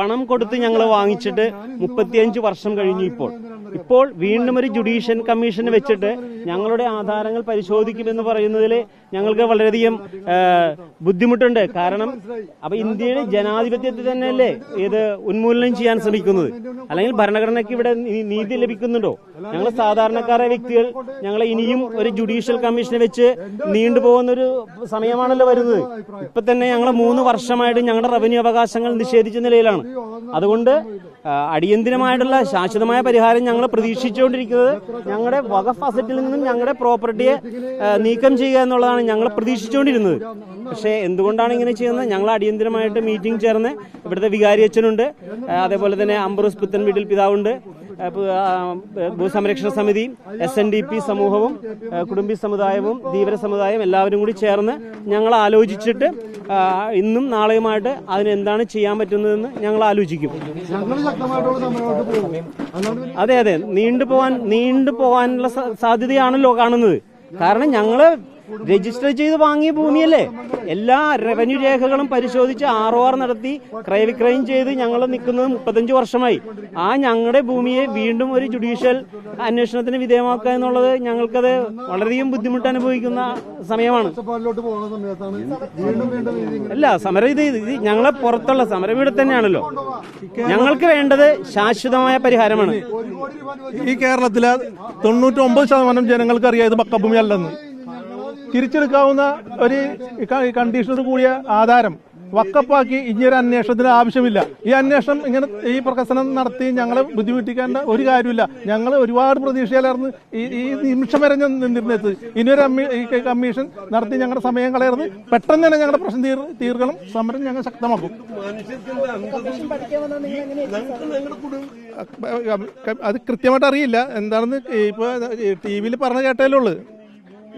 പണം കൊടുത്ത് ഞങ്ങൾ വാങ്ങിച്ചിട്ട് 35 വർഷം കഴിഞ്ഞു. ഇപ്പോൾ വീണ്ടും ഒരു ജുഡീഷ്യൽ കമ്മീഷന് വെച്ചിട്ട് ഞങ്ങളുടെ ആധാരങ്ങൾ പരിശോധിക്കുമെന്ന് പറയുന്നതിൽ ഞങ്ങൾക്ക് വളരെയധികം ബുദ്ധിമുട്ടുണ്ട്. കാരണം അപ്പൊ ഇന്ത്യയുടെ ജനാധിപത്യത്തിൽ തന്നെയല്ലേ ഇത് ഉന്മൂലനം ചെയ്യാൻ ശ്രമിക്കുന്നത്? അല്ലെങ്കിൽ ഭരണഘടനയ്ക്ക് ഇവിടെ നീതി ലഭിക്കുന്നുണ്ടോ? ഞങ്ങൾ സാധാരണക്കാരായ വ്യക്തികൾ ഞങ്ങളെ ഇനിയും ഒരു ജുഡീഷ്യൽ കമ്മീഷനെ വെച്ച് നീണ്ടുപോകുന്നൊരു സമയമാണല്ലോ വരുന്നത്. ഇപ്പൊ തന്നെ ഞങ്ങൾ 3 വർഷമായിട്ട് ഞങ്ങളുടെ റവന്യൂ അവകാശങ്ങൾ നിഷേധിച്ച നിലയിലാണ്. അതുകൊണ്ട് അടിയന്തിരമായിട്ടുള്ള ശാശ്വതമായ പരിഹാരം ഞങ്ങൾ പ്രതീക്ഷിച്ചുകൊണ്ടിരിക്കുന്നത് ഞങ്ങളുടെ വഖഫ് അസറ്റിൽ നിന്നും ഞങ്ങളുടെ പ്രോപ്പർട്ടിയെ നീക്കം ചെയ്യുക എന്നുള്ളതാണ് ഞങ്ങൾ പ്രതീക്ഷിച്ചുകൊണ്ടിരുന്നത്. പക്ഷേ എന്തുകൊണ്ടാണ് ഇങ്ങനെ ചെയ്യുന്നത്? ഞങ്ങൾ അടിയന്തിരമായിട്ട് മീറ്റിംഗ് ചേർന്ന് ഇവിടുത്തെ വികാരി അച്ഛനുണ്ട്, അതേപോലെ തന്നെ അംബ്രോസ് പുത്തൻ വീട്ടിൽ പിതാവുണ്ട്, ഭൂസംരക്ഷണ സമിതി, SNDP സമൂഹവും കുടുംബി സമുദായവും ധീവര സമുദായം എല്ലാവരും കൂടി ചേർന്ന് ഞങ്ങൾ ആലോചിച്ചിട്ട് ഇന്നും നാളെയുമായിട്ട് അതിനെന്താണ് ചെയ്യാൻ പറ്റുന്നതെന്ന് ഞങ്ങൾ ആലോചിക്കും. അതെ, നീണ്ടുപോകാനുള്ള സാധ്യതയാണല്ലോ കാണുന്നത്. കാരണം ഞങ്ങള് രജിസ്റ്റർ ചെയ്ത് വാങ്ങിയ ഭൂമിയല്ലേ. എല്ലാ റവന്യൂ രേഖകളും പരിശോധിച്ച് ROR നടത്തി ക്രയവിക്രയം ചെയ്ത് ഞങ്ങൾ നിൽക്കുന്നത് 35 വർഷമായി. ഞങ്ങളുടെ ഭൂമിയെ വീണ്ടും ഒരു ജുഡീഷ്യൽ അന്വേഷണത്തിന് വിധേയമാക്കുക എന്നുള്ളത് ഞങ്ങൾക്കത് വളരെയധികം ബുദ്ധിമുട്ട് അനുഭവിക്കുന്ന സമയമാണ്. അല്ല, സമരം ഇത് ഞങ്ങളെ പുറത്തുള്ള സമരം ഇവിടെ തന്നെയാണല്ലോ. ഞങ്ങൾക്ക് വേണ്ടത് ശാശ്വതമായ പരിഹാരമാണ്. ഈ കേരളത്തിലെ 99% ജനങ്ങൾക്ക് അറിയാം ഇത് പക്കഭൂമി അല്ലെന്ന്. തിരിച്ചെടുക്കാവുന്ന ഒരു കണ്ടീഷനോട് കൂടിയ ആധാരം വക്കപ്പാക്കി ഇനിയൊരു അന്വേഷണത്തിന് ആവശ്യമില്ല. ഈ അന്വേഷണം ഇങ്ങനെ ഈ പ്രകസനം നടത്തി ഞങ്ങളെ ബുദ്ധിമുട്ടിക്കേണ്ട ഒരു കാര്യമില്ല. ഞങ്ങൾ ഒരുപാട് പ്രതീക്ഷയിലായിരുന്നു ഈ നിമിഷം വരെ നിന്നിരുന്നത്. ഇനിയൊരു കമ്മീഷൻ നടത്തി ഞങ്ങളുടെ സമയം കളയരുത്. പെട്ടെന്ന് തന്നെ ഞങ്ങളുടെ പ്രശ്നം തീർക്കണം. സമരം ഞങ്ങൾ ശക്തമാക്കും. അത് കൃത്യമായിട്ട് അറിയില്ല എന്താണെന്ന്. ഇപ്പൊ TV പറഞ്ഞ കേട്ടാലേ ഉള്ളു.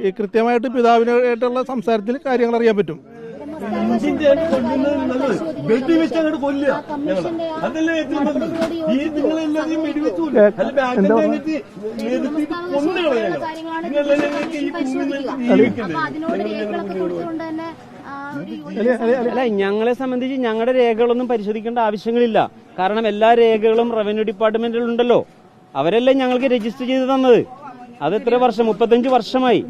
ഈ കൃത്യമായിട്ട് പിതാവിനായിട്ടുള്ള സംസാരത്തിൽ കാര്യങ്ങൾ അറിയാൻ പറ്റും. അല്ല, ഞങ്ങളെ സംബന്ധിച്ച് ഞങ്ങളുടെ രേഖകളൊന്നും പരിശോധിക്കേണ്ട ആവശ്യങ്ങളില്ല. കാരണം എല്ലാ രേഖകളും റവന്യൂ ഡിപ്പാർട്ട്മെന്റിലുണ്ടല്ലോ. അവരല്ലേ ഞങ്ങൾക്ക് രജിസ്റ്റർ ചെയ്ത് തന്നത്. അത് എത്ര വർഷം? 35 വർഷമായി.